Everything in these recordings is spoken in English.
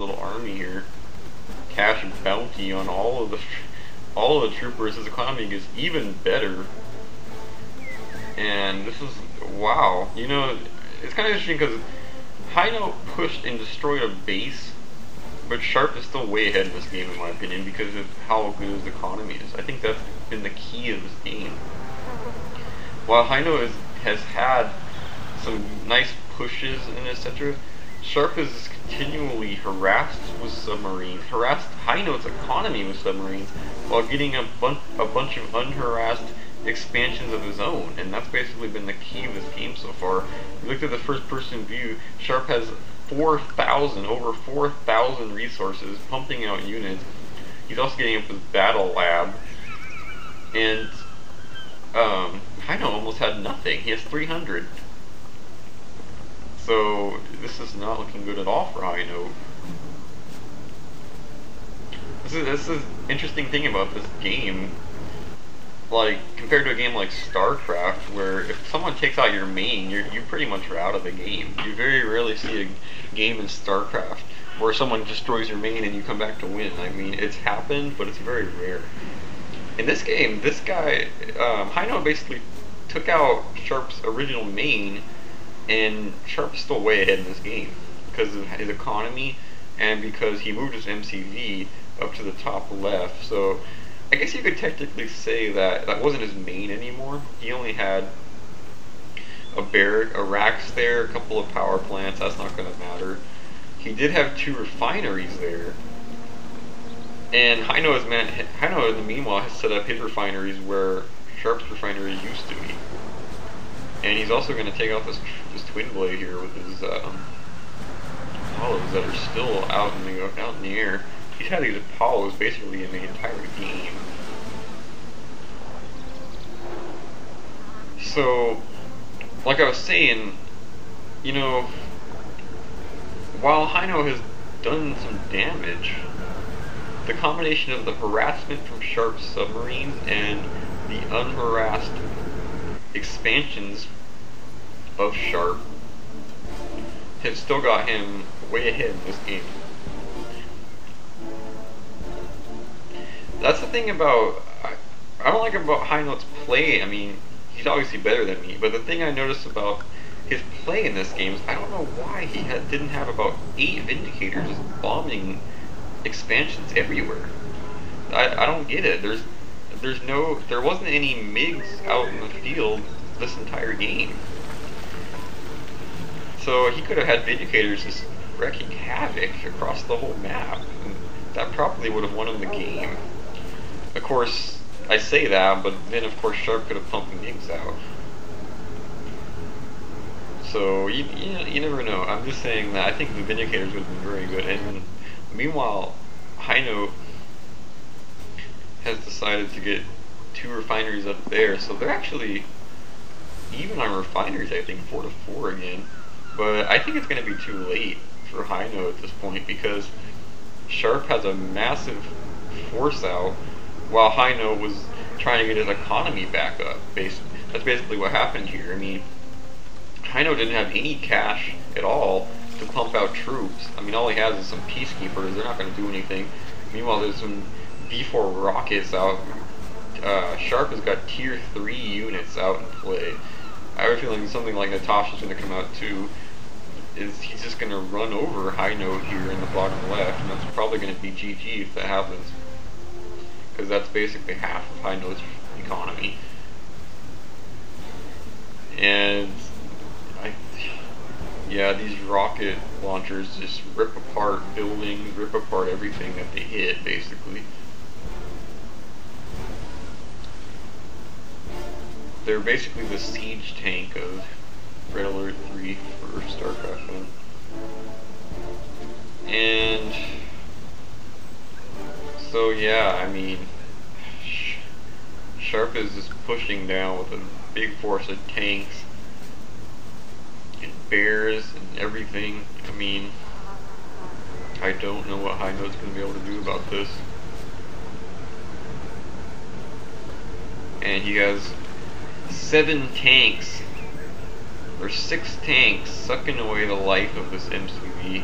little army here. Cash bounty on all of the troopers. His economy gets even better. And this is, wow. You know, it's kind of interesting because High Note pushed and destroyed a base, but Sh4rp is still way ahead in this game in my opinion because of how good his economy is. I think that's been the key of this game. While High Note has had some nice pushes and etc., Sh4rp is continually harassed with submarines, harassed High Note's economy with submarines, while getting a bunch of unharassed expansions of his own, and that's basically been the key of this game so far. If you look at the first-person view, Sh4rp has over 4,000 resources pumping out units. He's also getting up with Battle Lab, and High Note almost had nothing. He has 300. So this is not looking good at all for High Note. This is an interesting thing about this game. Like, compared to a game like StarCraft, where if someone takes out your main, you pretty much are out of the game. You very rarely see a game in StarCraft where someone destroys your main and you come back to win. I mean, it's happened, but it's very rare. In this game, this guy, High Note basically took out Sh4rp's original main, and Sh4rp is still way ahead in this game because of his economy and because he moved his MCV up to the top left. So I guess you could technically say that that wasn't his main anymore. He only had a barrack, a racks there, a couple of power plants. That's not going to matter. He did have 2 refineries there, and High Note in the meanwhile has set up his refineries where Sh4rp's refinery used to be. And he's also going to take out this twin blade here with his Apollos that are still out in the air. He's had these Apollos basically in the entire game. So, like I was saying, you know, while High Note has done some damage, the combination of the harassment from Sh4rp's submarines and the unharassed expansions of Sh4rp have still got him way ahead in this game. That's the thing about, I don't like about High Note's play. I mean, he's obviously better than me, but the thing I noticed about his play in this game is I don't know why he didn't have about 8 Vindicators bombing expansions everywhere. I don't get it. There wasn't any MiGs out in the field this entire game. So he could have had Vindicators just wreaking havoc across the whole map, and that probably would have won him the game. Of course, I say that, but then of course Sh4rp could have pumped MiGs out. So you never know. I'm just saying that I think the Vindicators would have been very good. And meanwhile, High Note has decided to get 2 refineries up there, so they're actually even on refineries. I think 4-4 again. But I think it's going to be too late for High Note at this point because Sh4rp has a massive force out while High Note was trying to get his economy back up. That's basically what happened here. I mean, High Note didn't have any cash at all to pump out troops. I mean, all he has is some peacekeepers. They're not going to do anything. Meanwhile, there's some Pt4 rockets out. Sh4rp has got tier 3 units out in play. I have a feeling something like Natasha's going to come out too. He's just going to run over High Note here in the bottom left, and that's probably going to be GG if that happens. Because that's basically half of High Note's economy. And yeah, these rocket launchers just rip apart buildings, rip apart everything that they hit, basically. They're basically the siege tank of Red Alert 3 for StarCraft 1. And so yeah, I mean, Sh4rp is just pushing down with a big force of tanks and bears and everything. I mean, I don't know what High Note's going to be able to do about this. And he has 7 tanks, or 6 tanks, sucking away the life of this MCV.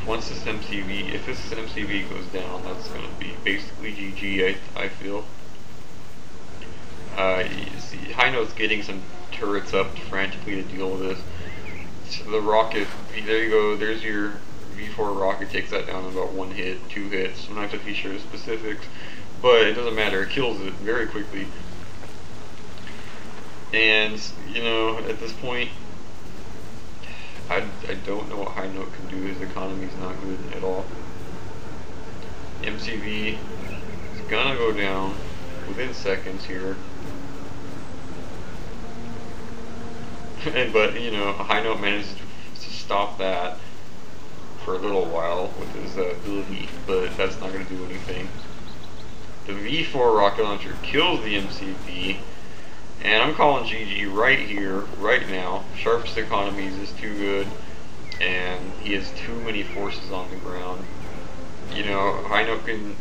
once this MCV, if this MCV goes down, that's going to be basically GG, I feel. You see, High Note's getting some turrets up frantically to deal with this. So the rocket, there you go, there's your V4 rocket, takes that down in about 1 hit, 2 hits. I'm not exactly sure the specifics, but it doesn't matter, it kills it very quickly. And, you know, at this point, I don't know what High Note can do. His economy's not good at all. MCV is gonna go down within seconds here. But, you know, High Note managed to stop that for a little while with his ability, but that's not going to do anything. The V4 rocket launcher kills the MCV, and I'm calling GG right here, right now. Sh4rp's economies is too good, and he has too many forces on the ground. You know, High Note can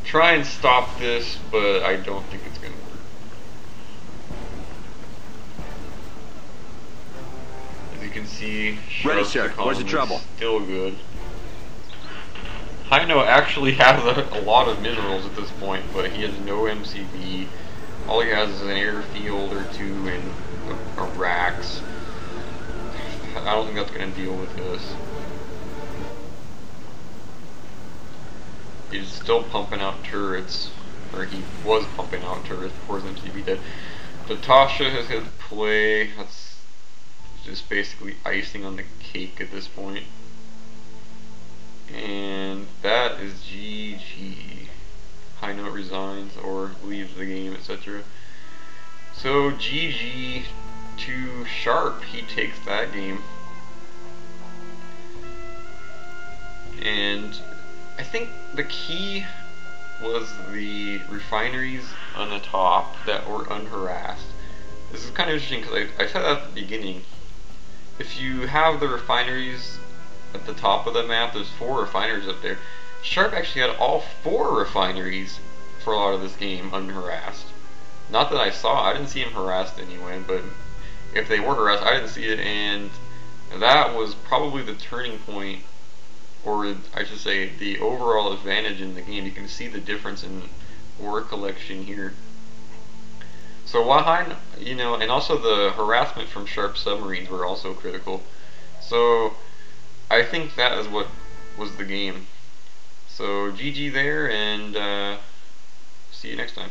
try and stop this, but I don't think it's going to work. You can see Sh4rp's economy is still good. High Note actually has a lot of minerals at this point, but he has no MCV. All he has is an airfield or two and a racks. I don't think that's going to deal with this. He's still pumping out turrets, or he was pumping out turrets before his MCV did. Natasha has hit play. That's just basically icing on the cake at this point. And that is GG. High Note resigns or leaves the game, etc. So GG to Sh4rp. He takes that game. And I think the key was the refineries on the top that were unharassed. This is kind of interesting because I said that at the beginning. If you have the refineries at the top of the map, there's 4 refineries up there. Sh4rp actually had all 4 refineries for a lot of this game unharassed. Not that I saw, I didn't see him harassed anyway, but if they were harassed, I didn't see it, and that was probably the turning point, or I should say the overall advantage in the game. You can see the difference in ore collection here. So while you know, and also the harassment from Sh4rp submarines were also critical. So I think that is what was the game. So GG there, and see you next time.